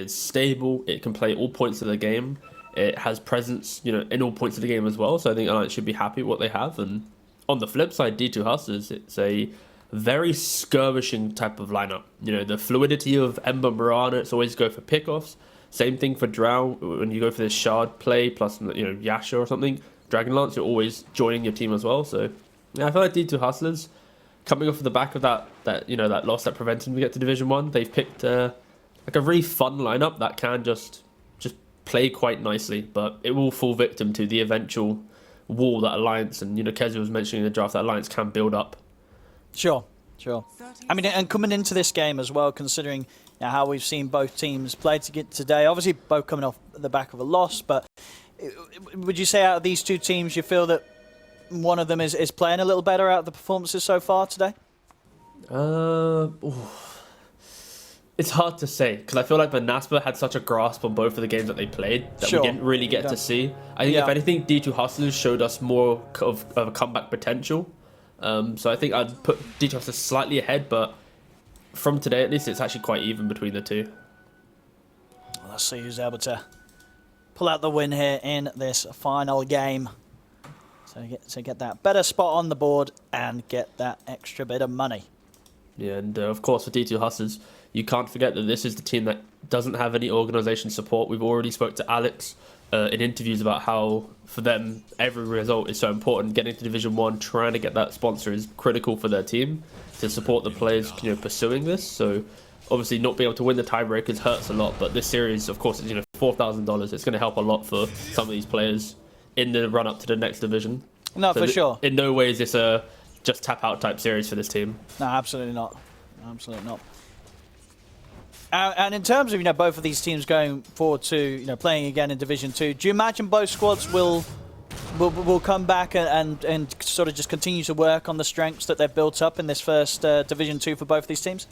It's stable. It can play all points of the game. It has presence, in all points of the game as well. So I think Alliance should be happy with what they have. And on the flip side, D2 Hustlers, it's a very skirmishing type of lineup. The fluidity of Ember Mirana, it's always go for pickoffs. Same thing for Drow. When you go for this shard play plus Yasha or something, Dragonlance, you're always joining your team as well. So yeah, I feel like D2 Hustlers, coming off of the back of that loss that prevented them to get to Division 1, they've picked a really fun lineup that can just play quite nicely, but it will fall victim to the eventual wall that Alliance and Kezi was mentioning in the draft that Alliance can build up. Sure. I mean, and coming into this game as well, considering how we've seen both teams play today, obviously both coming off the back of a loss, but would you say out of these two teams, you feel that one of them is playing a little better out of the performances so far today? It's hard to say, because I feel like Benaspa had such a grasp on both of the games that they played that we didn't really get to see. I think if anything, D2 Hustlers showed us more of a comeback potential. So I think I'd put D2 Hustlers slightly ahead, but from today at least, it's actually quite even between the two. Well, let's see who's able to pull out the win here in this final game. So get that better spot on the board and get that extra bit of money. Yeah, and of course for D2 Hustlers, you can't forget that this is the team that doesn't have any organisation support. We've already spoke to Alex in interviews about how, for them, every result is so important. Getting to Division 1, trying to get that sponsor is critical for their team to support the players pursuing this. So obviously not being able to win the tiebreakers hurts a lot, but this series, of course, is $4,000. It's going to help a lot for some of these players in the run-up to the next division. No, so for sure. In no way is this a just tap-out type series for this team. No, absolutely not. Absolutely not. And in terms of both of these teams going forward to playing again in Division 2, do you imagine both squads will come back and sort of just continue to work on the strengths that they've built up in this first Division 2 for both of these teams?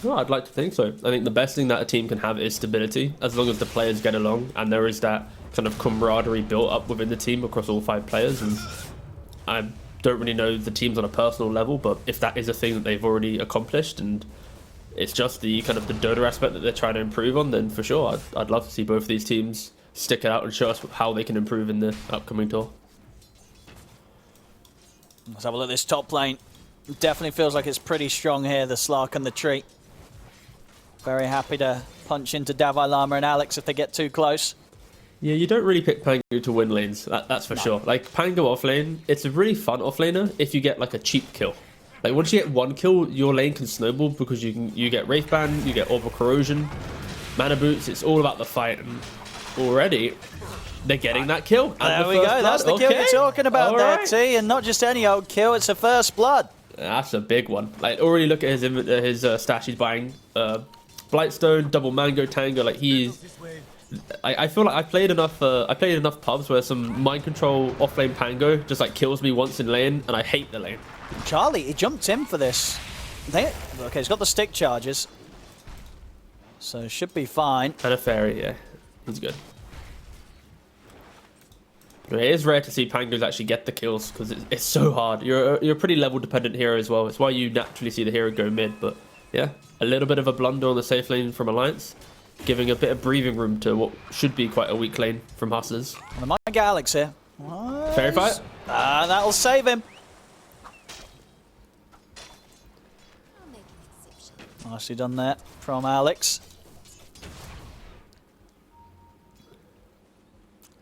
Well, I'd like to think so. I think the best thing that a team can have is stability, as long as the players get along and there is that kind of camaraderie built up within the team across all 5 players. And I don't really know the teams on a personal level, but if that is a thing that they've already accomplished and it's just the kind of the Dota aspect that they're trying to improve on, then for sure I'd love to see both of these teams stick it out and show us how they can improve in the upcoming tour. Let's have a look at this top lane. Definitely feels like it's pretty strong here, the Slark and the Tree. Very happy to punch into Davai Lama and Alex if they get too close. Yeah, you don't really pick Pango to win lanes, that's for sure. Like, Pango offlane, it's a really fun offlaner if you get like a cheap kill. Like, once you get one kill, your lane can snowball because you get Wraith Band, you get Orbital Corrosion, Mana Boots. It's all about the fight, and already they're getting that kill. There we go. That's the kill you're talking about there, T. And not just any old kill, it's a first blood. That's a big one. Like, already look at his stash. He's buying Blightstone, Double Mango, Tango. Like, I feel like I played enough pubs where some mind control offlane Pango just like kills me once in lane, and I hate the lane. Charlie, he jumped in for this. Okay, he's got the stick charges, so should be fine. And a fairy, yeah, he's good. It is rare to see Pangos actually get the kills because it's so hard. You're a pretty level dependent hero as well. It's why you naturally see the hero go mid. But yeah, a little bit of a blunder on the safe lane from Alliance, giving a bit of breathing room to what should be quite a weak lane from Hustlers. And I might get Alex here. Nice. Fairy fight. That'll save him. Nicely done there from Alex.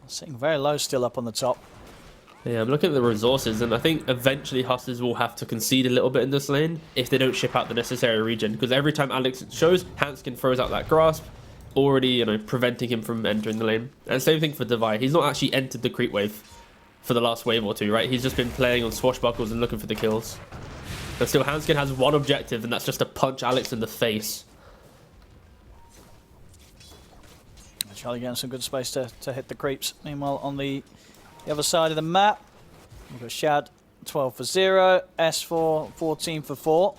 Sitting very low still up on the top. Yeah, I'm looking at the resources, and I think eventually Hustlers will have to concede a little bit in this lane if they don't ship out the necessary regen. Because every time Alex shows, Hanskin throws out that grasp, already preventing him from entering the lane. And same thing for Devi. He's not actually entered the creep wave for the last wave or two, right? He's just been playing on swashbuckles and looking for the kills. But still, Hanskin has one objective, and that's just to punch Alex in the face. Charlie getting some good space to hit the creeps. Meanwhile, on the other side of the map, we've got Shad 12 for 0, S4 14 for 4.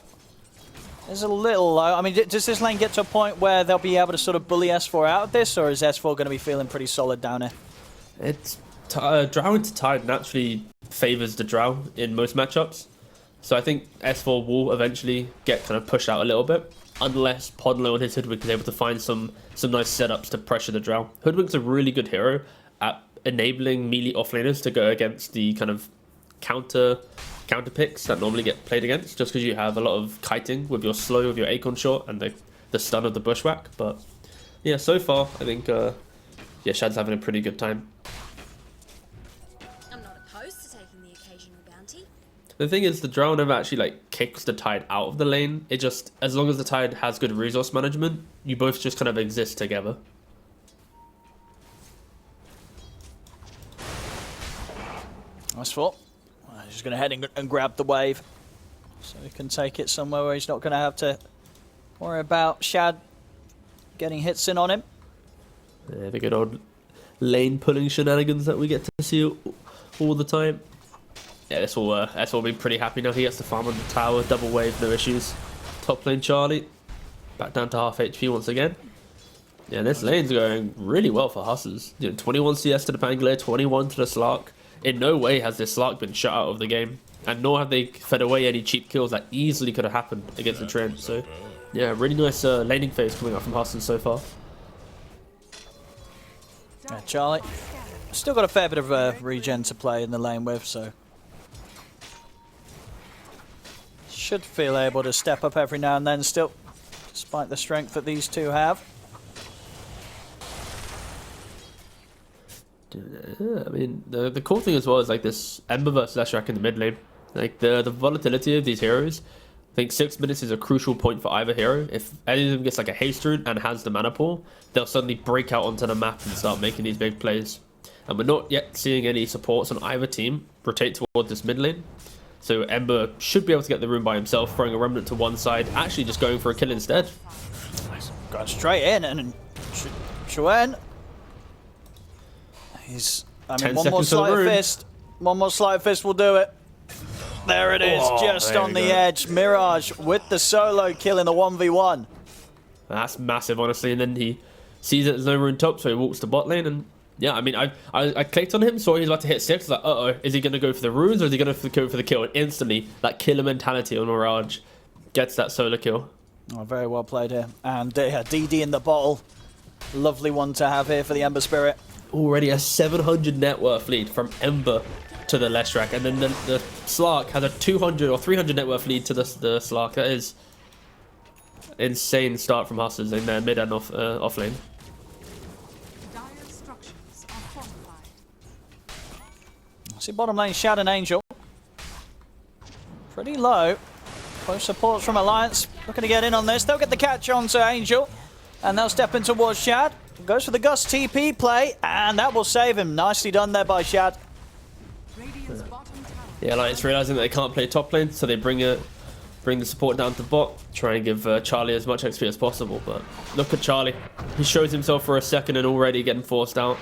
It's a little low. I mean, does this lane get to a point where they'll be able to sort of bully S4 out of this, or is S4 going to be feeling pretty solid down here? It's Drow into Tide naturally favours the Drow in most matchups. So I think S4 will eventually get kind of pushed out a little bit, unless Podlo and his Hoodwink is able to find some nice setups to pressure the Drow. Hoodwink's a really good hero at enabling melee offlaners to go against the kind of counter picks that normally get played against, just because you have a lot of kiting with your slow, with your Acorn shot, and the stun of the Bushwhack. But yeah, so far I think yeah, Shad's having a pretty good time. I'm not opposed to taking the occasional bounty. The thing is, the Drow never actually like kicks the Tide out of the lane. It just, as long as the Tide has good resource management, you both just kind of exist together. Nice thought. He's just going to head and grab the wave, so he can take it somewhere where he's not going to have to worry about Shad getting hits in on him. Yeah, the good old lane pulling shenanigans that we get to see all the time. Yeah, this will be pretty happy now. He gets to farm on the tower, double wave, no issues. Top lane Charlie, back down to half HP once again. Yeah, this lane's going really well for Hustlers. You know, 21 CS to the Pangolier, 21 to the Slark. In no way has this Slark been shut out of the game, and nor have they fed away any cheap kills that easily could have happened against the Trent. So, yeah, really nice laning phase coming up from Hustlers so far. Yeah, Charlie still got a fair bit of regen to play in the lane with, so should feel able to step up every now and then still, despite the strength that these two have. I mean, the cool thing as well is like this Ember versus Leshrac in the mid lane. Like the volatility of these heroes. I think 6 minutes is a crucial point for either hero. If any of them gets like a haste rune and has the mana pool, they'll suddenly break out onto the map and start making these big plays. And we're not yet seeing any supports on either team rotate towards this mid lane. So Ember should be able to get the rune by himself, throwing a Remnant to one side, actually just going for a kill instead. Going straight in, and Chuen. He's, I mean, one more sleight of fist. One more sleight of fist will do it. There it is, just on the edge. Mirage with the solo kill in the 1v1. That's massive, honestly. And then he sees that there's no rune top, so he walks to bot lane. And yeah, I mean, I clicked on him, saw he was about to hit 6. Like, uh-oh, is he going to go for the runes or is he going to go for the kill? And instantly, that killer mentality on Mirage gets that solo kill. Oh, very well played here. And yeah, DD in the bottle. Lovely one to have here for the Ember Spirit. Already a 700 net worth lead from Ember to the Leshrac, and then the Slark has a 200 or 300 net worth lead to the Slark. That is insane start from Hustlers in their mid and off lane. See bottom lane, Shad and Angel. Pretty low. Close supports from Alliance. Looking to get in on this. They'll get the catch on to Angel, and they'll step in towards Shad. Goes for the Gust TP play, and that will save him. Nicely done there by Shad. Yeah, like it's realizing that they can't play top lane, so they bring the support down to bot, try and give Charlie as much XP as possible. But look at Charlie. He shows himself for a second and already getting forced out.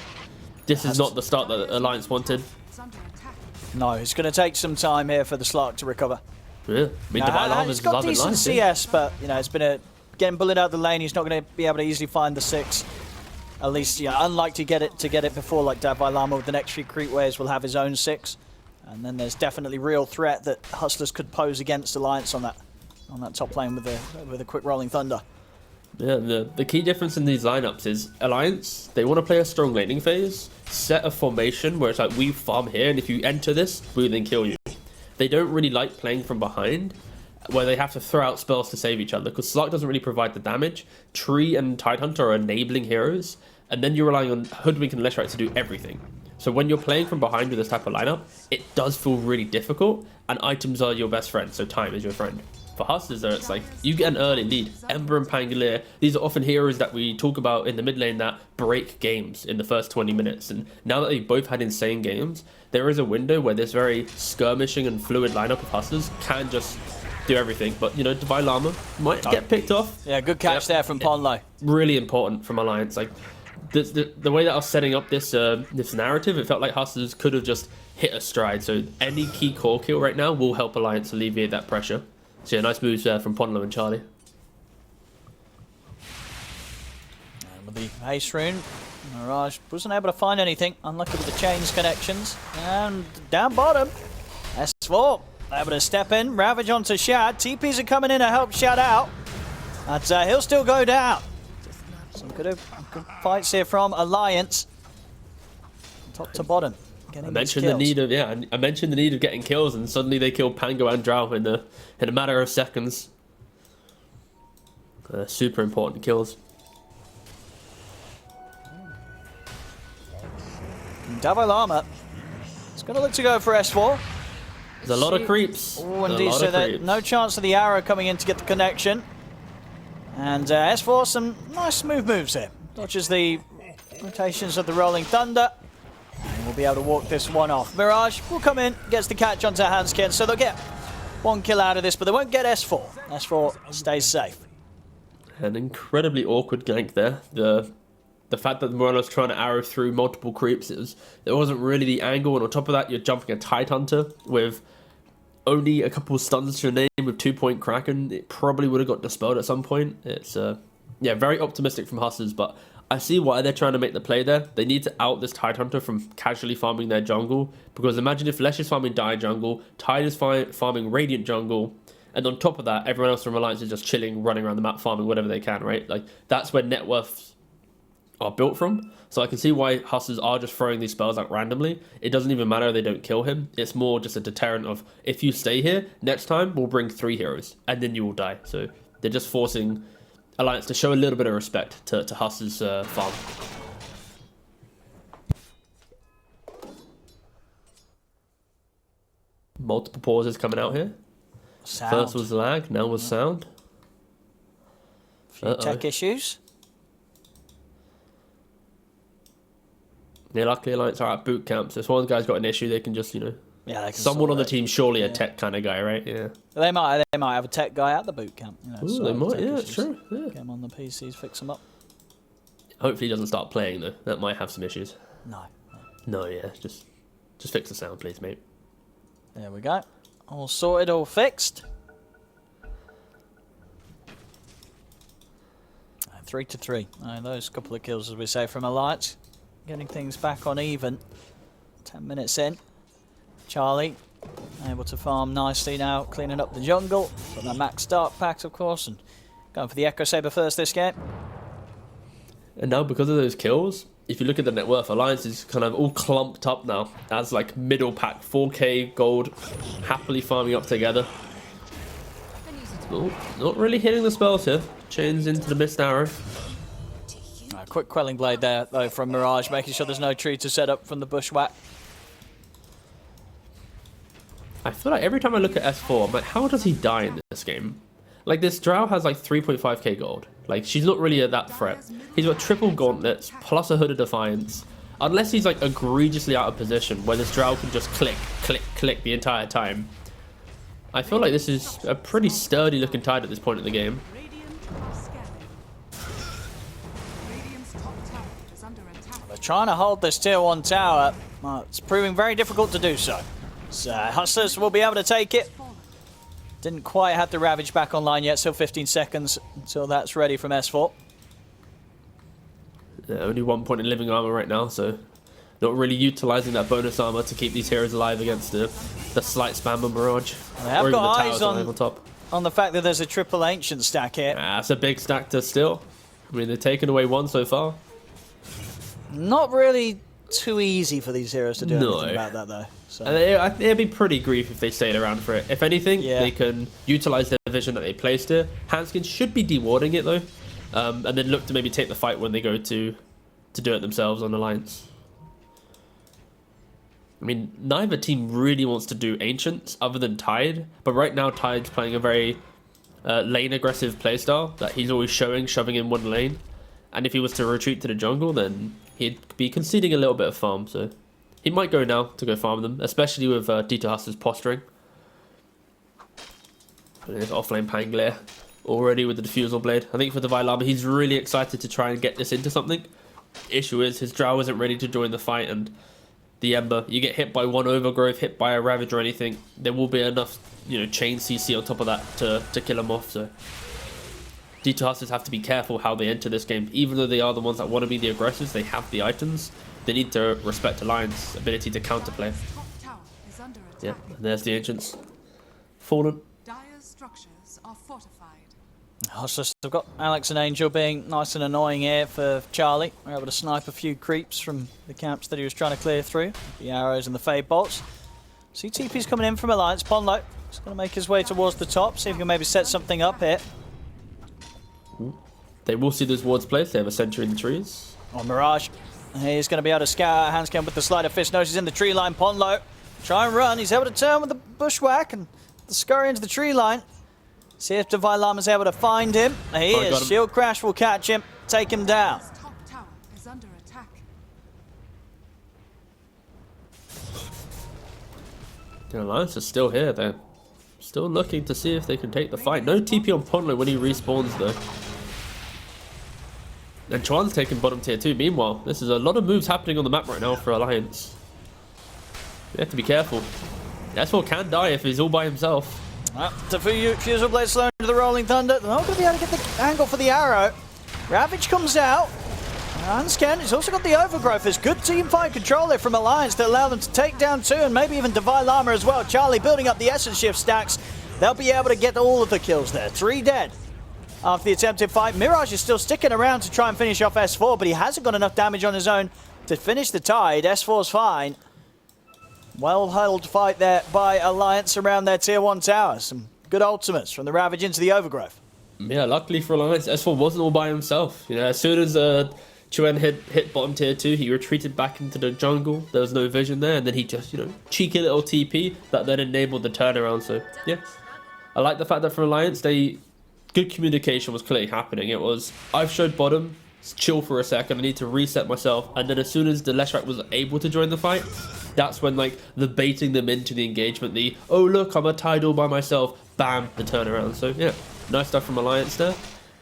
This is not the start that Alliance wanted. No, it's going to take some time here for the Slark to recover. Yeah, I mean, he's got decent CS, but you know, it's been getting bullied out the lane. He's not going to be able to easily find the 6. At least, yeah, unlike to get it before, like Davai Lama with the next few creep waves will have his own 6. And then there's definitely real threat that Hustlers could pose against Alliance on that top lane with a quick rolling thunder. Yeah, the key difference in these lineups is Alliance, they want to play a strong laning phase, set a formation where it's like, we farm here, and if you enter this, we then kill you. They don't really like playing from behind, where they have to throw out spells to save each other, because Slark doesn't really provide the damage. Tree and Tidehunter are enabling heroes, and then you're relying on Hoodwink and Leshrac to do everything. So when you're playing from behind with this type of lineup, it does feel really difficult, and items are your best friend, so time is your friend. For Hustlers, though, it's like, you get an early lead. Ember and Pangolier, these are often heroes that we talk about in the mid lane that break games in the first 20 minutes. And now that they've both had insane games, there is a window where this very skirmishing and fluid lineup of Hustlers can just do everything. But, you know, Davai Lama might get picked off. Yeah, good catch there from Ponlo. Really important from Alliance. Like, the way that I was setting up this narrative, it felt like Hustlers could have just hit a stride. So any key core kill right now will help Alliance alleviate that pressure. So yeah, nice moves there from Ponlo and Charlie. And with the haste rune, Mirage wasn't able to find anything. Unlucky with the chains connections. And down bottom, S4 Able to step in, Ravage onto Shad. TPs are coming in to help Shad out. And he'll still go down. Some good fights here from Alliance. Top to bottom. I mentioned the need of I mentioned the need of getting kills, and suddenly they killed Pango and Drow in a matter of seconds. Super important kills. Double armor. It's going to look to go for S4. There's a lot of creeps. Oh, indeed. So there's no chance of the arrow coming in to get the connection. And S4, some nice smooth moves here. Dodges the rotations of the Rolling Thunder. And we'll be able to walk this one off. Mirage will come in, gets the catch onto Hanskin. So they'll get one kill out of this, but they won't get S4. S4 stays safe. An incredibly awkward gank there. The fact that Morello's trying to arrow through multiple creeps, it wasn't really the angle, and on top of that, you're jumping a Tide Hunter with only a couple of stuns to your name with 2-point Kraken. It probably would have got dispelled at some point. It's very optimistic from Hustlers, but I see why they're trying to make the play there. They need to out this Tide Hunter from casually farming their jungle, because imagine if Lesh is farming Dire jungle, Tide is farming Radiant jungle, and on top of that, everyone else from Alliance is just chilling, running around the map, farming whatever they can, right? Like, that's where net worths are built from. So I can see why Hustlers are just throwing these spells out randomly. It doesn't even matter if they don't kill him. It's more just a deterrent of, if you stay here, next time we'll bring 3 heroes, and then you will die. So they're just forcing Alliance to show a little bit of respect to Hustlers' farm. Multiple pauses coming out here. Sound. First was lag, now was sound. Few tech issues. Yeah, luckily Alliance are at boot camp, so if one of the guys got an issue, they can just, Yeah, they can someone on the team, surely a tech kind of guy, right? Yeah. They might have a tech guy at the boot camp. Ooh, they might, yeah, it's true. Yeah. Get him on the PCs, fix them up. Hopefully he doesn't start playing though. That might have some issues. No, yeah, just fix the sound, please, mate. There we go. All sorted, all fixed. 3-3. Those couple of kills, as we say, from Alliance. Getting things back on even. 10 minutes in. Charlie able to farm nicely now, cleaning up the jungle. Got that max start packs, of course, and going for the Echo Saber first this game. And now, because of those kills, if you look at the net worth, Alliance is kind of all clumped up now as like middle pack, 4k gold, happily farming up together. Not really hitting the spells here. Chains into the missed arrow. Quick Quelling Blade there, though, from Mirage, making sure there's no tree to set up from the bushwhack. I feel like every time I look at S4, I'm like, how does he die in this game? Like, this Drow has like 3.5k gold. Like, she's not really at that threat. He's got triple gauntlets, plus a Hood of Defiance. Unless he's like egregiously out of position, where this Drow can just click, click, click the entire time. I feel like this is a pretty sturdy looking Tide at this point in the game. They're trying to hold this tier 1 tower. It's proving very difficult to do so. So Hustlers will be able to take it. Didn't quite have the Ravage back online yet, so 15 seconds until that's ready from S4. Yeah, only 1 point in living armor right now, so not really utilizing that bonus armor to keep these heroes alive against the slight spam of Mirage. They have got eyes on the fact that there's a triple ancient stack here. That's a big stack to steal. I mean, they've taken away 1 so far. Not really too easy for these heroes to do anything about that, though. So. It'd be pretty grief if they stayed around for it. If anything, they can utilize their vision that they placed here. Hanskin should be dewarding it, though. And then look to maybe take the fight when they go to do it themselves on Alliance. I mean, neither team really wants to do Ancients other than Tide. But right now, Tide's playing a very lane-aggressive playstyle that he's always shoving in one lane. And if he was to retreat to the jungle, then he'd be conceding a little bit of farm. So he might go now to go farm them, especially with D2 Hustlers posturing. And there's offlane Panglare already with the Diffusal Blade. I think for the Vilama, he's really excited to try and get this into something. Issue is, his Drow isn't ready to join the fight, and the Ember, you get hit by one Overgrowth, hit by a Ravage or anything, there will be enough, chain CC on top of that to kill him off. So D2 Hustlers have to be careful how they enter this game. Even though they are the ones that want to be the aggressors, they have the items. They need to respect Alliance's ability to counterplay. Yeah, and there's the Ancients. fallen. Dire's structures are fortified. Hustlers have got Alex and Angel being nice and annoying here for Charlie. We're able to snipe a few creeps from the camps that he was trying to clear through. The arrows and the fade bolts. CTP's coming in from Alliance. Ponlo is going to make his way towards the top. See if he can maybe set something up here. They will see those wards placed. They have a sentry in the trees. On Mirage. He's going to be able to scout out Handscan with the sleight of fist. Knows he's in the tree line. Ponlo try and run. He's able to turn with the bushwhack and the scurry into the tree line. See if Davai Lama's able to find him. He is. Shield Crash will catch him, take him down. Dire's top tower is under attack. The Alliance is still here. They're still looking to see if they can take the fight. No TP on Ponlo when he respawns though. And Chuan's taking bottom tier 2. Meanwhile, this is a lot of moves happening on the map right now for Alliance. You have to be careful. S4 can die if he's all by himself. Diffusal Blade slow into the Rolling Thunder. They're not going to be able to get the angle for the arrow. Ravage comes out. Hansken has also got the overgrowth. There's good team fight control there from Alliance that allow them to take down 2 and maybe even Davai Lama as well. Charlie building up the Essence Shift stacks. They'll be able to get all of the kills there. 3 dead after the attempted fight. Mirage is still sticking around to try and finish off S4, but he hasn't got enough damage on his own to finish the tide. S4's fine. Well-held fight there by Alliance around their tier 1 tower. Some good ultimates from the Ravage into the overgrowth. Yeah, luckily for Alliance, S4 wasn't all by himself. You know, as soon as Chuan hit bottom tier 2, he retreated back into the jungle. There was no vision there, and then he just, you know, cheeky little TP that then enabled the turnaround. So, yeah. I like the fact that for Alliance, good communication was clearly happening. It was, I've showed bottom, chill for a second, I need to reset myself, and then as soon as the Leshrac was able to join the fight, that's when like the baiting them into the engagement, the oh look, I'm a tide all by myself, bam, the turnaround. So yeah, nice stuff from Alliance there.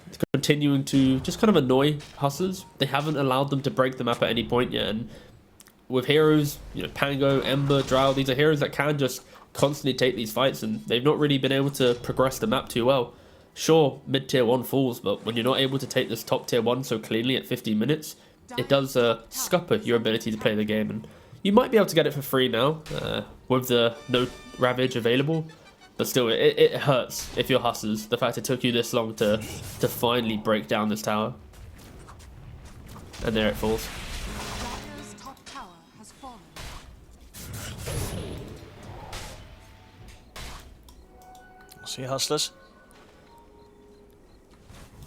It's continuing to just kind of annoy Hustlers. They haven't allowed them to break the map at any point yet, and with heroes, you know, Pango, Ember, Drow, these are heroes that can just constantly take these fights, and they've not really been able to progress the map too well. Sure, mid tier 1 falls, but when you're not able to take this top tier 1 so cleanly at 15 minutes, it does scupper your ability to play the game. And you might be able to get it for free now with the no Ravage available, but still, it hurts if you're Hustlers. The fact it took you this long to finally break down this tower. And there it falls. Dire's top tower has fallen. See Hustlers.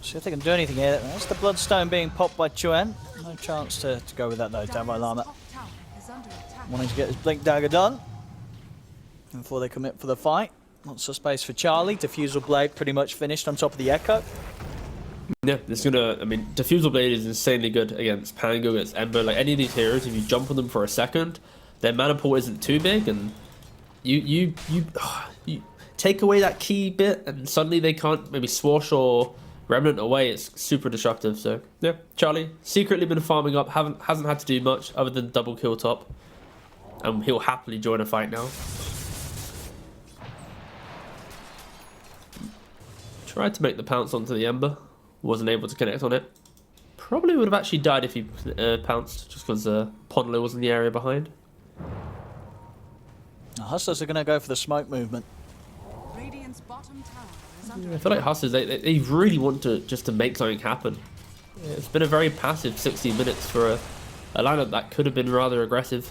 See if they can do anything here. That's the Bloodstone being popped by Chuan. No chance to go with that though, Davai Lama. Top tower is under attack. Wanting to get his Blink Dagger done before they commit for the fight. Lots of space for Charlie. Diffusal Blade pretty much finished on top of the Echo. Yeah, it's gonna. I mean, Diffusal Blade is insanely good against Pango, against Ember. Like any of these heroes, if you jump on them for a second, their mana pool isn't too big, and you take away that key bit, and suddenly they can't maybe swash or Remnant away. It's super disruptive. So yeah, Charlie secretly been farming up. Hasn't had to do much other than double kill top, and he'll happily join a fight now. Tried to make the pounce onto the Ember, wasn't able to connect on it. Probably would have actually died if he pounced, just because Ponlo was in the area behind. The Hustlers are going to go for the smoke movement. Radiant's bottom tower is under I feel like Hustlers, they really want to make something happen. Yeah, it's been a very passive 60 minutes for a lineup that could have been rather aggressive.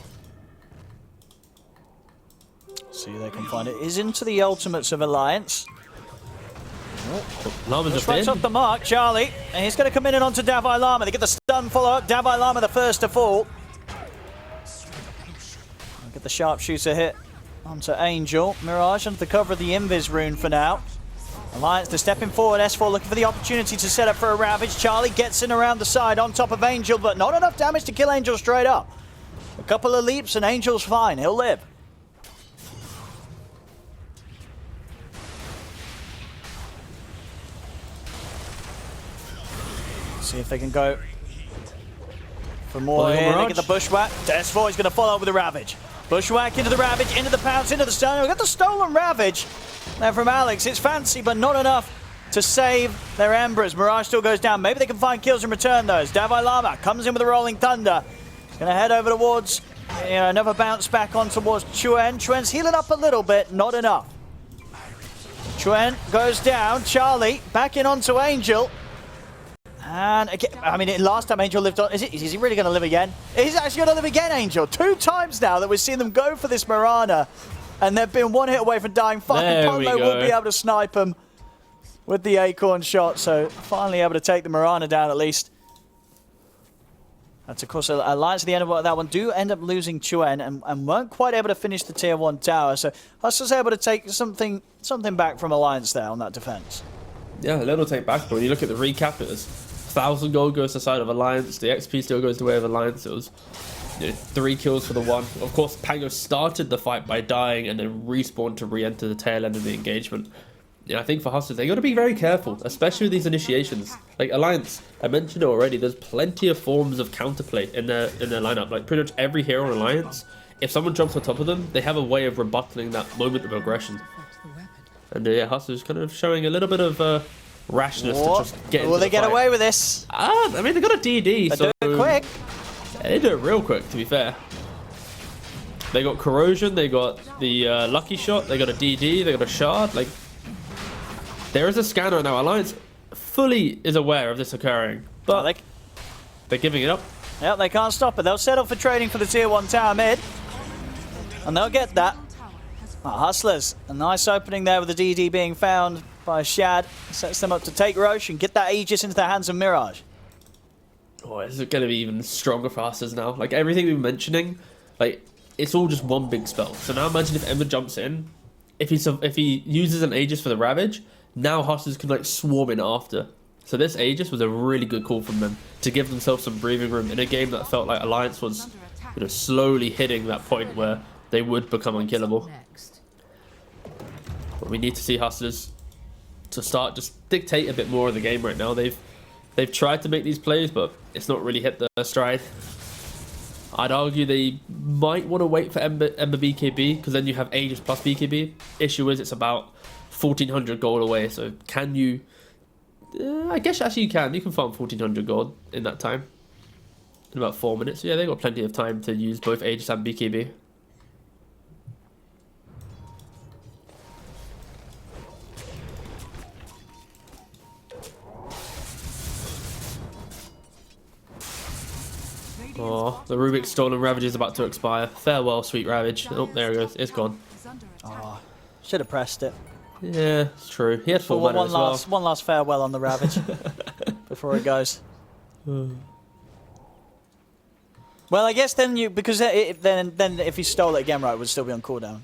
See if they can find it. Is into the ultimates of Alliance. Lama's Right off the mark, Charlie. And he's going to come in and onto Davai Lama. They get the stun follow-up. Davai Lama the first to fall. I'll get the sharpshooter hit onto Angel. Mirage under the cover of the Invis rune for now. Alliance, they're stepping forward. S4 looking for the opportunity to set up for a Ravage. Charlie gets in around the side on top of Angel, but not enough damage to kill Angel straight up. A couple of leaps and Angel's fine. He'll live. See if they can go for more here. They get the Bushwhack. S4 is going to follow up with a Ravage. Bushwhack into the Ravage, into the Pounce, into the Stone. We've got the stolen Ravage there from Alex. It's fancy, but not enough to save their Embers. Mirage still goes down. Maybe they can find kills in return, though. Davai Lama comes in with a Rolling Thunder. He's going to head over towards, another bounce back on towards Chuan. Chuan's healing up a little bit, not enough. Trent goes down. Charlie back in onto Angel. And again, I mean, last time Angel lived on. Is he really going to live again? He's actually going to live again, Angel. 2 times now that we've seen them go for this Mirana. And they've been 1 hit away from dying. Fucking Ponlo will be able to snipe him with the acorn shot. So finally able to take the Mirana down at least. That's, of course, Alliance at the end of that one do end up losing Chuen and weren't quite able to finish the tier 1 tower. So Hustler's able to take something back from Alliance there on that defense. Yeah, a little take back, but when you look at the recap, it was 1,000 gold goes to the side of Alliance. The XP still goes the way of Alliance. It was 3 kills for the 1. Of course, Pango started the fight by dying and then respawned to re-enter the tail end of the engagement. I think for Hustlers, they got to be very careful, especially with these initiations. Like Alliance, I mentioned it already, there's plenty of forms of counterplay in their lineup. Like pretty much every hero on Alliance, if someone jumps on top of them, they have a way of rebuttaling that moment of aggression. And yeah, Hustlers kind of showing a little bit of rashness to just get into Will they the get fight. away with this? I mean, they got a DD, so do it quick. They do it real quick, to be fair. They got Corrosion, they got the Lucky Shot, they got a DD, they got a Shard. Like, there is a scanner now. Alliance fully is aware of this occurring, but they're giving it up. Yeah, they can't stop it. They'll settle for trading for the tier 1 tower mid, and they'll get that. Hustlers, a nice opening there with the DD being found by Shad. Sets them up to take Roche and get that Aegis into the hands of Mirage. Oh, this is going to be even stronger for Hustlers now. Like, everything we've been mentioning, like, it's all just one big spell. So now imagine if Ember jumps in. If he uses an Aegis for the Ravage, now Hustlers can, like, swarm in after. So this Aegis was a really good call from them to give themselves some breathing room in a game that felt like Alliance was, slowly hitting that point where they would become unkillable. But we need to see Hustlers to start just dictate a bit more of the game right now. They've tried to make these plays, but it's not really hit their stride. I'd argue they might want to wait for Ember BKB, because then you have Aegis plus BKB. Issue is it's about 1,400 gold away, so can you... I guess actually you can. You can farm 1,400 gold in that time. In about 4 minutes. So yeah, they've got plenty of time to use both Aegis and BKB. Oh, the Rubik's Stolen Ravage is about to expire. Farewell, sweet Ravage. Oh, there it goes. It's gone. Oh, should have pressed it. Yeah, it's true. He had full mana as well. One last farewell on the Ravage before it goes. Well, I guess then because then if he stole it again, right, it would still be on cooldown.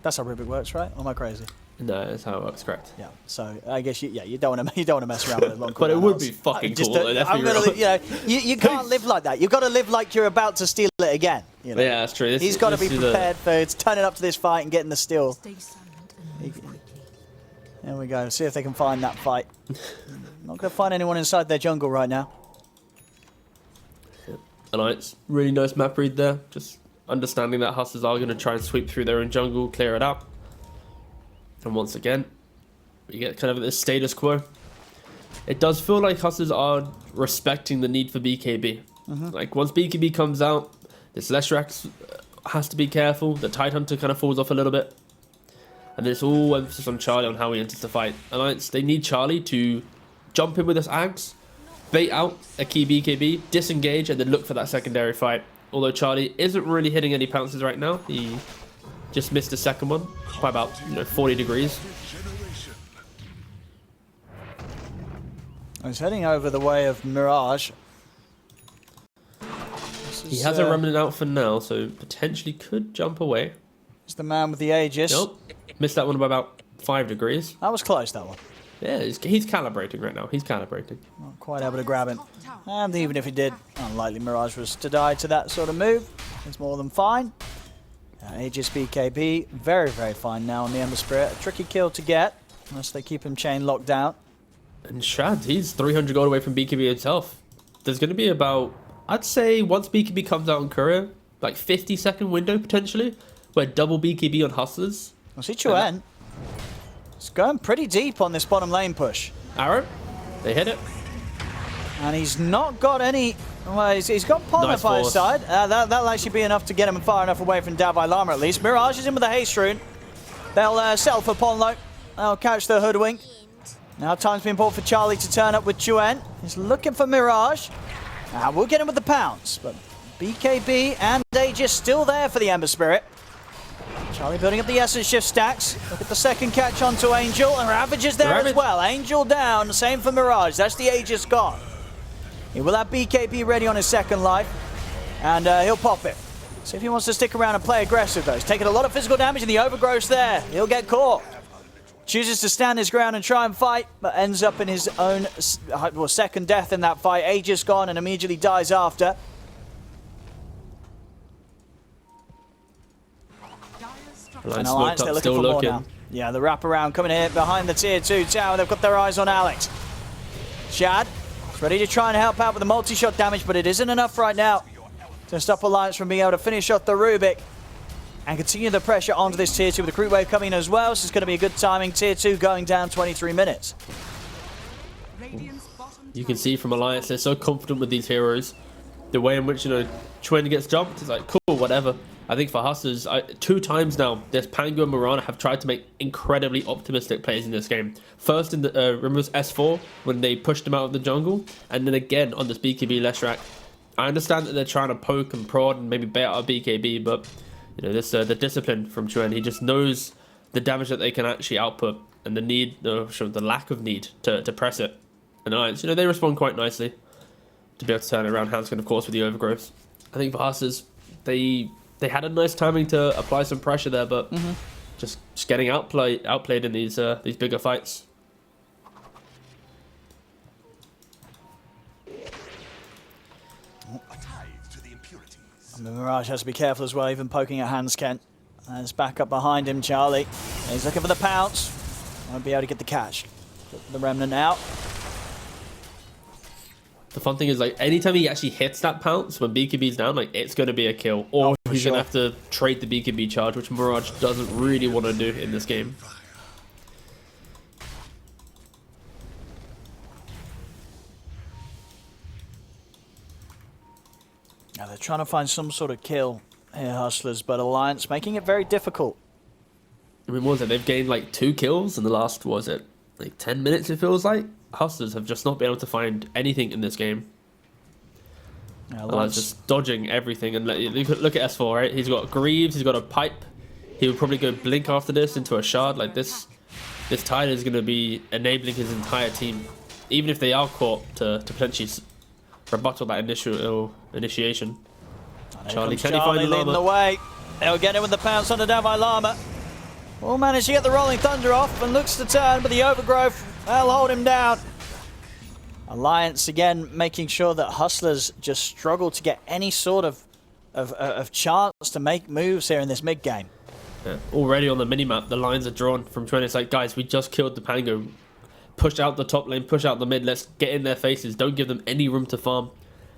That's how Rubik works, right? Or am I crazy? No, that's how it works, correct. Yeah. So I guess you don't want to mess around with it long. But it would be fucking cool. You can't live like that. You've got to live like you're about to steal it again. You know? Yeah, that's true. He's got to be prepared for turning up to this fight and getting the steal. There we go. See if they can find that fight. Not going to find anyone inside their jungle right now. Alliance, really nice map read there. Just understanding that Hustlers are going to try and sweep through their own jungle, clear it out. And once again, we get kind of this status quo. It does feel like Hustlers are respecting the need for BKB. Like, once BKB comes out, this Leshrac has to be careful. The Tidehunter kind of falls off a little bit. And it's all emphasis on Charlie on how he enters the fight. Alliance, they need Charlie to jump in with this Axe, bait out a key BKB, disengage, and then look for that secondary fight. Although Charlie isn't really hitting any pounces right now. He just missed the second one by about 40 degrees. He's heading over the way of Mirage. He has a Remnant out for now, so potentially could jump away. He's the man with the Aegis. Nope. Missed that one by about 5 degrees. That was close, that one. Yeah, he's calibrating right now. He's calibrating. Not quite able to grab him. And even if he did, unlikely Mirage was to die to that sort of move. It's more than fine. Aegis BKB, very, very fine now on the Ember Spirit. A tricky kill to get, unless they keep him chain locked down. And Shad, he's 300 gold away from BKB himself. There's going to be about, I'd say, once BKB comes out in Courier, like 50-second window potentially, where double BKB on Hustlers. I see Chuen. It's going pretty deep on this bottom lane push. Arrow, they hit it. And he's not got any... Well, he's got Ponlo Nice by his force. side. That'll actually be enough to get him far enough away from Davai Lama at least. Mirage is in with the haste rune. They'll settle for Ponlo. They'll catch the hoodwink. Now time's been bought for Charlie to turn up with Chuen. He's looking for Mirage. We'll get him with the pounce, but BKB and Aegis still there for the Ember Spirit. Charlie building up the Essence Shift stacks. Look at the second catch onto Angel, and Ravage is there as well. Angel down, same for Mirage. That's the Aegis gone. He will have BKB ready on his second life, and he'll pop it. See if he wants to stick around and play aggressive, though. He's taking a lot of physical damage, and the overgrowth's there. He'll get caught. Chooses to stand his ground and try and fight, but ends up in his own second death in that fight. Aegis gone and immediately dies after. And Alliance, they're looking for more now. Yeah, the wraparound coming here behind the tier 2 tower. They've got their eyes on Alex. Shad is ready to try and help out with the multi-shot damage, but it isn't enough right now to stop Alliance from being able to finish off the Rubik and continue the pressure onto this tier 2 with the creep wave coming as well. So it's going to be a good timing. Tier 2 going down 23 minutes. You can see from Alliance, they're so confident with these heroes. The way in which, Chuen gets jumped, it's like, cool, whatever. I think for Hustlers, 2 times now, this Pango and Mirana have tried to make incredibly optimistic plays in this game. First in the remember S4 when they pushed him out of the jungle, and then again on this BKB Leshrac. I understand that they're trying to poke and prod and maybe bait out a BKB, but this the discipline from Chuen. He just knows the damage that they can actually output and the need, the lack of need to press it. And Alliance, they respond quite nicely to be able to turn it around. Hanskin, of course, with the overgrowth. I think for Hustlers, they had a nice timing to apply some pressure there, but just getting outplayed in these bigger fights. And Mirage has to be careful as well, even poking at Hansken. There's back up behind him, Charlie. He's looking for the pounce. Won't be able to get the catch. Put the Remnant out. The fun thing is, anytime he actually hits that pounce when BKB's down, it's going to be a kill. Or he's going to have to trade the BKB charge, which Mirage doesn't really want to do in this game. Now they're trying to find some sort of kill here, Hustlers, but Alliance making it very difficult. I mean, what was it? They've gained 2 kills in the last, 10 minutes, it feels like? Hustlers have just not been able to find anything in this game. Alliance just dodging everything. And look at S4, right? He's got Greaves, he's got a pipe. He would probably go blink after this into a shard. This Tide is going to be enabling his entire team. Even if they are caught to potentially rebuttal that initiation. Charlie, can he find the leading the way? They'll get him with the pounce on the down by Llama. Will manage to get the Rolling Thunder off and looks to turn, but the overgrowth, they'll hold him down. Alliance again making sure that Hustlers just struggle to get any sort of chance to make moves here in this mid game. Yeah. Already on the minimap, the lines are drawn from Chuen. It's like, guys, we just killed the Pango. Push out the top lane, push out the mid, let's get in their faces. Don't give them any room to farm.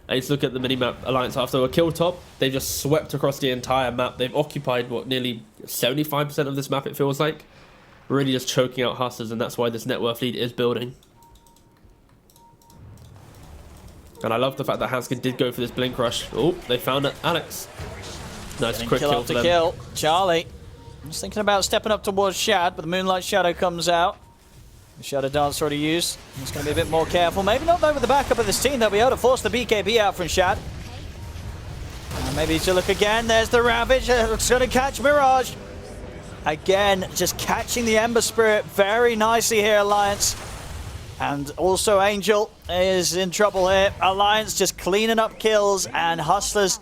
And just look at the minimap. Alliance, after a kill top, they've just swept across the entire map. They've occupied, nearly 75% of this map, it feels like. Really just choking out Hustlers, and that's why this net worth lead is building. And I love the fact that Hanskin did go for this blink rush. Oh, they found it. Alex. Nice quick kill for them. Kill. Charlie. Just thinking about stepping up towards Shad, but the Moonlight Shadow comes out. The Shadow Dance already used. He's going to be a bit more careful. Maybe not though with the backup of this team. They'll be able to force the BKB out from Shad. And maybe to look again. There's the Ravage. It's going to catch Mirage. Again, just catching the Ember Spirit very nicely here, Alliance. And also Angel is in trouble here. Alliance just cleaning up kills, and Hustlers,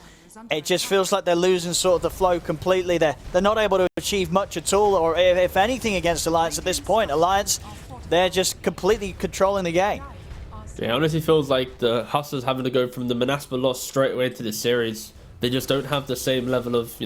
it just feels like they're losing sort of the flow completely. They're not able to achieve much at all, or if anything against Alliance at this point. Alliance, they're just completely controlling the game. Yeah, it honestly feels like the Hustlers having to go from the Manaspa loss straight away into this series. They just don't have the same level of,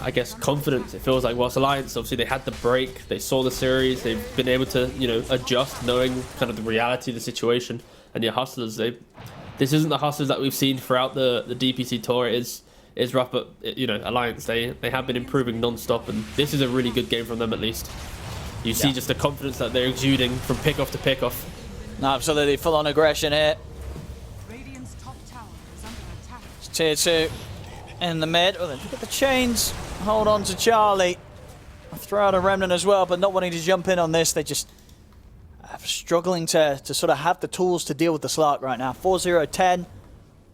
I guess, confidence. It feels like whilst Alliance, obviously they had the break, they saw the series, they've been able to, adjust, knowing kind of the reality of the situation. And your Hustlers, this isn't the Hustlers that we've seen throughout the DPC tour. It is rough, but Alliance, they have been improving non-stop, and this is a really good game from them at least. You see just the confidence that they're exuding from pick-off to pick-off. No, absolutely, full-on aggression here. Radiant's top tower is under attack. It's tier 2 in the mid. Oh, look at the chains. Hold on to Charlie. throw out a Remnant as well, but not wanting to jump in on this. They just struggling to sort of have the tools to deal with the Slark right now. 4-0-10.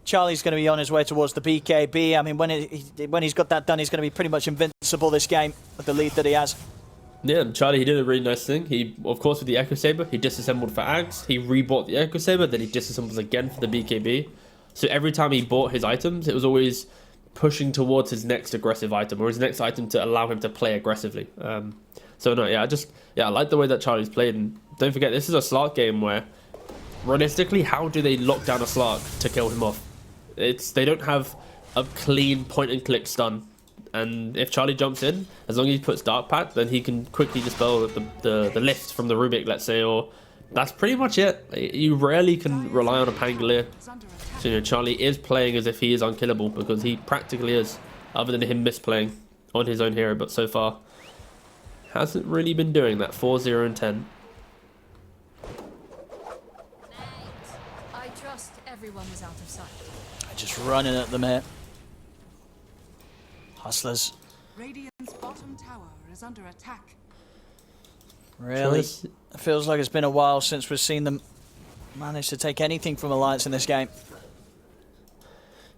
Charlie's going to be on his way towards the BKB. I mean, when he's got that done, he's going to be pretty much invincible this game with the lead that he has. Yeah, and Charlie, he did a really nice thing. He, of course, with the Echo Saber, he disassembled for Ags. He rebought the Echo Saber, then he disassembled again for the BKB. So every time he bought his items, it was always pushing towards his next aggressive item or his next item to allow him to play aggressively. So no, yeah, I like the way that Charlie's played. And don't forget, this is a Slark game where, realistically, how do they lock down a Slark to kill him off? They don't have a clean point and click stun. And if Charlie jumps in, as long as he puts Dark Pact, then he can quickly dispel the lift from the Rubik, let's say, or that's pretty much it. You rarely can rely on a Pangolier. So, you know, Charlie is playing as if he is unkillable, because he practically is, other than him misplaying on his own hero, but so far hasn't really been doing that. 4-0-10. I trust everyone was out of sight. Just running at them here. Hustlers. Radiant's bottom tower is under attack. Really? It feels like it's been a while since we've seen them manage to take anything from Alliance in this game.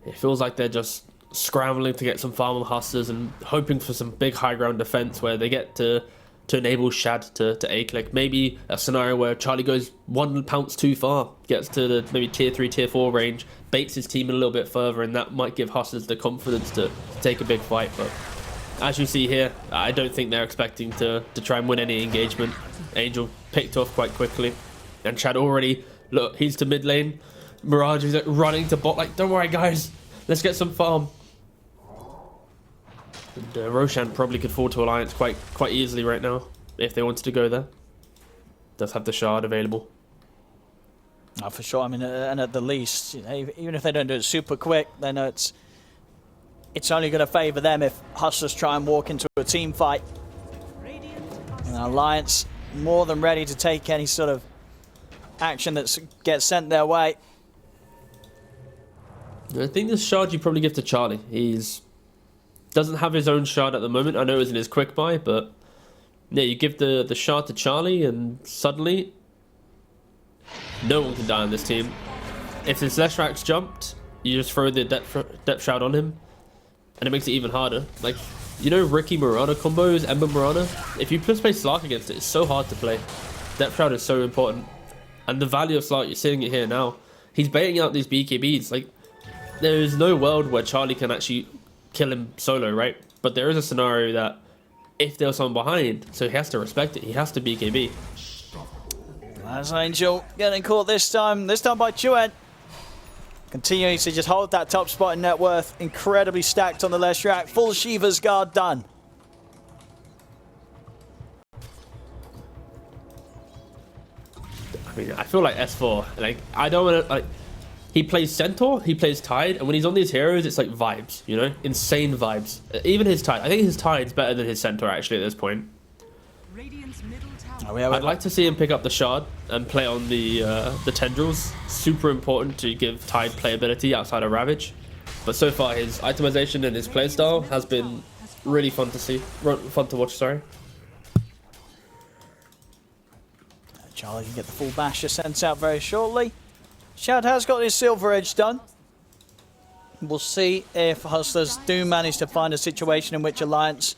It feels like they're just scrambling to get some farm on Hustlers and hoping for some big high ground defense where they get to enable Shad to A-click. Maybe a scenario where Charlie goes one pounce too far, gets to the maybe tier 3, tier 4 range, baits his team a little bit further, and that might give Hustlers the confidence to take a big fight. But as you see here, I don't think they're expecting to try and win any engagement. Angel picked off quite quickly, and Chad already, look, he's to mid lane. Mirage is like running to bot, like, don't worry guys, let's get some farm. And Roshan probably could fall to Alliance quite easily right now if they wanted to go there. Does have the shard available. Oh, for sure. I mean, and at the least, you know, even if they don't do it super quick, they know it's only going to favour them if Hustlers try and walk into a team fight. And Alliance more than ready to take any sort of action that gets sent their way. I think this shard you probably give to Charlie. He's doesn't have his own shard at the moment. I know it was in his quick buy, but yeah, you give the shard to Charlie and suddenly no one can die on this team. If his Leshrax jumped, you just throw the depth shroud on him and it makes it even harder. Like, you know, Ricky Marana combos, Ember Marana, if you just play Slark against it, it's so hard to play. Depth shroud is so important, and the value of Slark, you're seeing it here now. He's baiting out these BKBs. Like, there is no world where Charlie can actually kill him solo, right? But there is a scenario that if there's someone behind, so he has to respect it, he has to BKB. As Angel getting caught this time by Chuen. Continuing to just hold that top spot in net worth. Incredibly stacked on the Leshrac. Full Shiva's Guard done. I mean, I feel like S4, like, I don't want to, like, he plays Centaur, he plays Tide, and when he's on these heroes, it's like vibes, you know? Insane vibes. Even his Tide. I think his Tide's better than his Centaur, actually, at this point. I'd like to see him pick up the shard and play on the tendrils. Super important to give Tide playability outside of Ravage. But so far, his itemization and his playstyle has been really fun to see. Fun to watch, sorry. Charlie can get the full basher sent out very shortly. Shad has got his Silver Edge done. We'll see if Hustlers do manage to find a situation in which Alliance,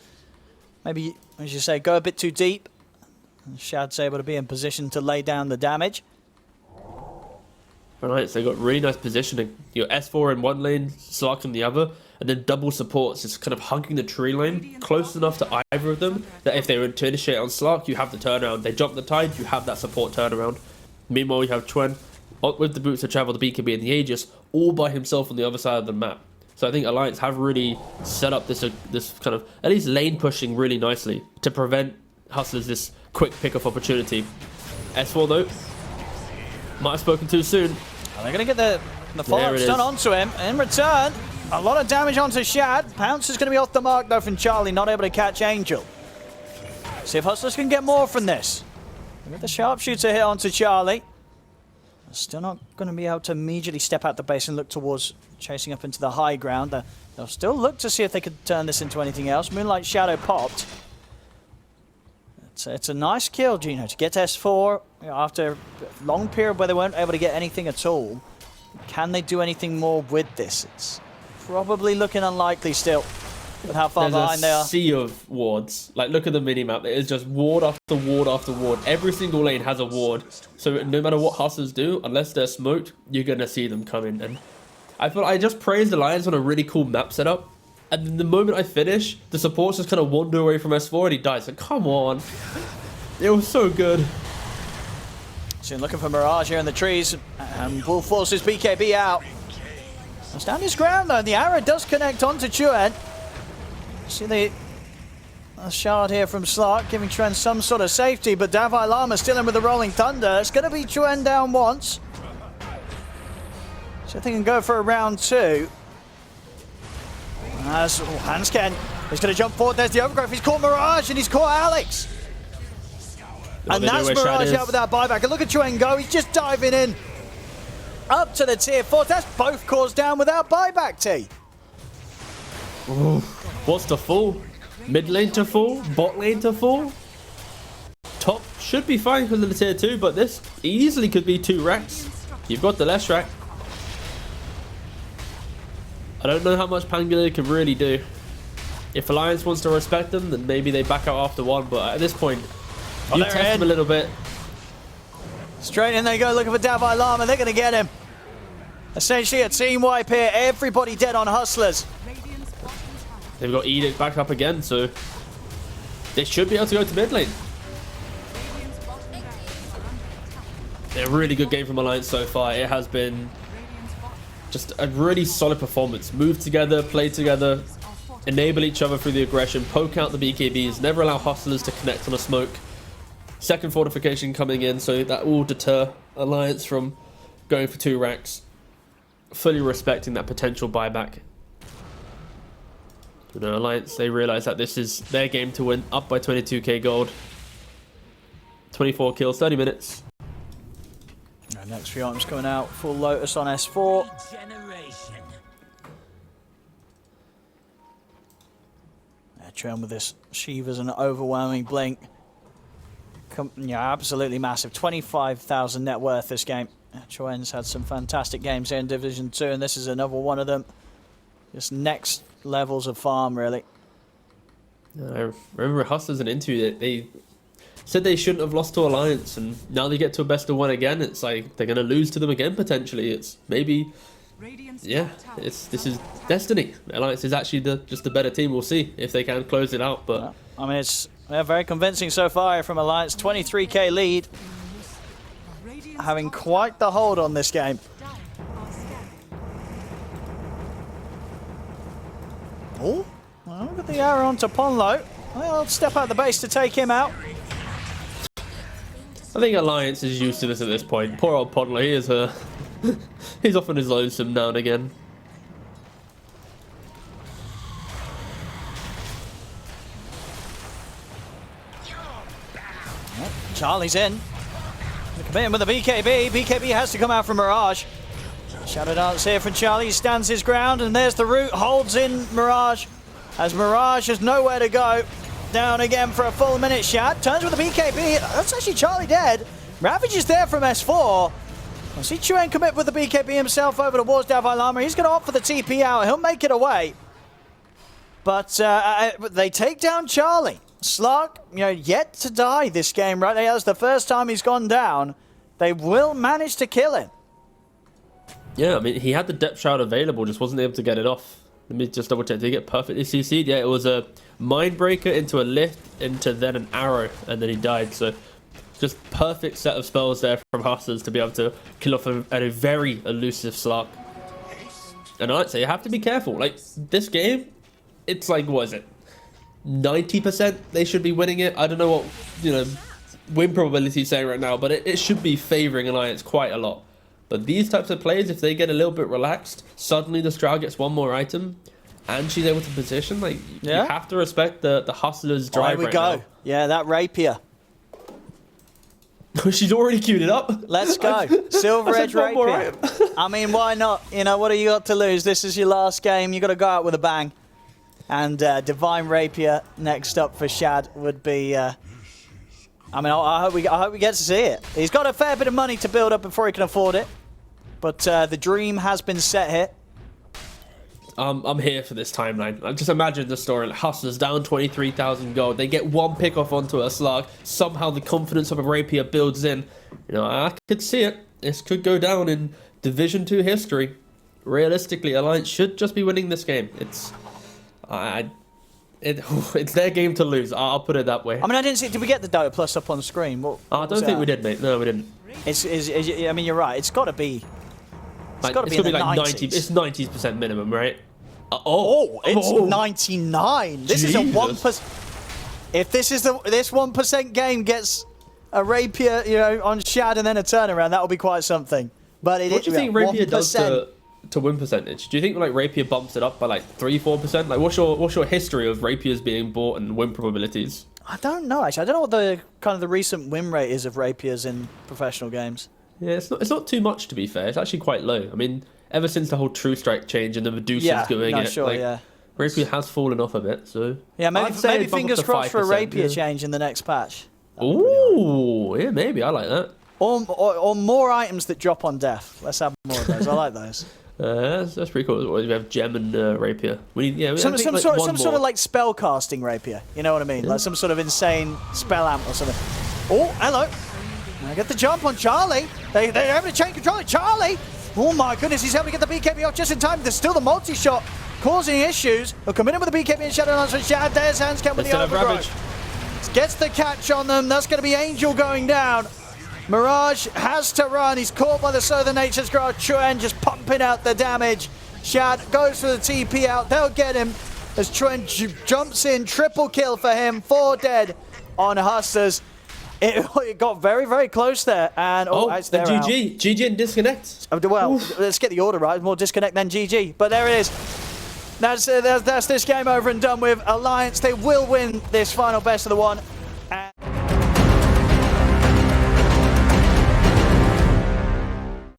maybe, as you say, go a bit too deep. And Shad's able to be in position to lay down the damage. Alright, so they got really nice positioning. You got S4 in one lane, Slark in the other, and then double supports just kind of hugging the tree lane close enough to either of them that if they were to initiate on Slark, you have the turnaround. They jump the Tide, you have that support turnaround. Meanwhile, you have Chuen with the boots of travel, the BKB and the Aegis, all by himself on the other side of the map. So I think Alliance have really set up this kind of, at least lane pushing really nicely to prevent Hustlers this quick pick-off opportunity. S4 though, might have spoken too soon. Well, they're going to get the follow-up done onto him. In return, a lot of damage onto Shad. Pounce is going to be off the mark though from Charlie, not able to catch Angel. See if Hustlers can get more from this. With the sharpshooter hit onto Charlie. Still not going to be able to immediately step out the base and look towards chasing up into the high ground. They'll still look to see if they could turn this into anything else. Moonlight Shadow popped. It's a nice kill, Gino, to get S4 after a long period where they weren't able to get anything at all. Can they do anything more with this? It's probably looking unlikely still with how far behind they are. There's a sea of wards. Like, look at the minimap. It is just ward after ward after ward. Every single lane has a ward. So no matter what Hustlers do, unless they're smoked, you're going to see them coming. And I just praised Alliance on a really cool map setup. And then the moment I finish, the supports just kind of wander away from S4 and he dies. Like, come on. It was so good. So looking for Mirage here in the trees. And Bull forces BKB out. Stand his ground though. The arrow does connect onto Chuen. See the shard here from Slark giving Chuen some sort of safety, but Davai Lama still in with the Rolling Thunder. It's going to be Chuen down once. So I think he can go for a round 2. As Hansken is going to jump forward. There's the overgrowth. He's caught Mirage and he's caught Alex. And that's Mirage out with that buyback. And look at Chuen go. He's just diving in. Up to the tier 4. That's both cores down without buyback, T. Ooh. What's the full? Mid lane to full? Bot lane to full? Top should be fine because of the tier 2, but this easily could be 2 racks. You've got the less rack. I don't know how much Pangolier can really do. If Alliance wants to respect them, then maybe they back out after 1, but at this point, you test them a little bit. Straight in they go, looking for Davai Lama. They're going to get him. Essentially a team wipe here. Everybody dead on Hustlers. They've got Edict back up again, so they should be able to go to mid lane. A really good game from Alliance so far. It has been just a really solid performance. Move together, play together, enable each other through the aggression, poke out the BKBs, never allow Hustlers to connect on a smoke. Second fortification coming in, so that will deter Alliance from going for 2 racks. Fully respecting that potential buyback. You know, Alliance, they realize that this is their game to win, up by 22k gold. 24 kills, 30 minutes. Next few items coming out. Full Lotus on S4. Chuen with this Shiva's an overwhelming blink. Yeah, absolutely massive. 25,000 net worth this game. Chuen's had some fantastic games here in Division 2, and this is another one of them. Just next levels of farm, really. I remember Hustlers in an interview that they said they shouldn't have lost to Alliance, and now they get to a best of 1 again. It's like they're going to lose to them again potentially. It's maybe, yeah, this is destiny. Alliance is actually just the better team. We'll see if they can close it out. But I mean, it's very convincing so far from Alliance. 23k lead, having quite the hold on this game. Oh, well, look at the arrow onto Ponlo. I'll step out the base to take him out. I think Alliance is used to this at this point. Poor old Podler, he is he's often his lonesome now and again. Charlie's in. Come in with the BKB. BKB has to come out from Mirage. Shadow Dance here from Charlie. He stands his ground, and there's the root. Holds in Mirage. As Mirage has nowhere to go. Down again for a full minute. Shad turns with the BKB. That's actually Charlie dead. Ravage is there from S4. I see Chuen commit with the BKB himself over towards Davai Lama. He's going to opt for the TP out. He'll make it away. But they take down Charlie. Slark, yet to die this game, right? That's the first time he's gone down. They will manage to kill him. Yeah, I mean, he had the depth shroud available, just wasn't able to get it off. Let me just double check. Did he get perfectly CC'd? Yeah, it was a Mindbreaker into a lift, into then an arrow, and then he died. So just perfect set of spells there from Hustlers to be able to kill off a very elusive Slark. And I'd say you have to be careful. Like, this game, it's like, what is it? 90% they should be winning it. I don't know what, win probability is saying right now, but it should be favoring Alliance quite a lot. But these types of plays, if they get a little bit relaxed, suddenly the Stroud gets one more item, and she's able to position. Like, you have to respect the Hustlers' drive right now. Yeah, that rapier. She's already queued it up. Let's go. Silver Edge rapier. I mean, why not? What do you got to lose? This is your last game. You got to go out with a bang. And Divine Rapier next up for Shad would be I mean, I hope we get to see it. He's got a fair bit of money to build up before he can afford it. But the dream has been set here. I'm here for this timeline. Just imagine the story. Hustlers down 23,000 gold. They get one pick off onto a slug. Somehow the confidence of a Rapier builds in. You know, I could see it. This could go down in Division 2 history. Realistically, Alliance should just be winning this game. It's their game to lose. I'll put it that way. I mean, I didn't see. Did we get the Dota Plus up on screen? I don't think we did, mate. No, we didn't. I mean, you're right. It's got to be. It's got to be in the like 90s. It's 90% minimum, right? It's 99. This is a 1%. If this 1% game gets a Rapier, you know, on Shad and then a turnaround, that will be quite something. But what do you think Rapier 1%. does to win percentage? Do you think like Rapier bumps it up by like 3-4%? Like what's your history of Rapiers being bought and win probabilities? I don't know actually. I don't know what the kind of the recent win rate is of Rapiers in professional games. Yeah, it's not too much to be fair. It's actually quite low. I mean, ever since the whole True Strike change and the Medusa's Rapier has fallen off a bit. So yeah, maybe fingers crossed for a Rapier change in the next patch. Ooh, yeah, maybe I like that. Or more items that drop on death. Let's have more of those. I like those. That's pretty cool. We have Gem and Rapier. Some sort of like spell casting Rapier. You know what I mean? Yeah. Like some sort of insane spell amp or something. Oh, hello. I get the jump on Charlie. They're able to change control of Charlie. Oh my goodness, he's able to get the BKB off just in time. There's still the multi-shot causing issues. He'll come in with the BKB and Shadow Lance from Shad. There's Handscam with the overgrowth. Gets the catch on them. That's going to be Angel going down. Mirage has to run. He's caught by the Southern Nature's Grasp. Chuen just pumping out the damage. Shad goes for the TP out. They'll get him as Chuen jumps in. Triple kill for him. 4 dead on Hustlers. It got very, very close there. And it's there. GG. GG and disconnect. Well, let's get the order right. More disconnect than GG. But there it is. That's this game over and done with. Alliance, they will win this final best of the one.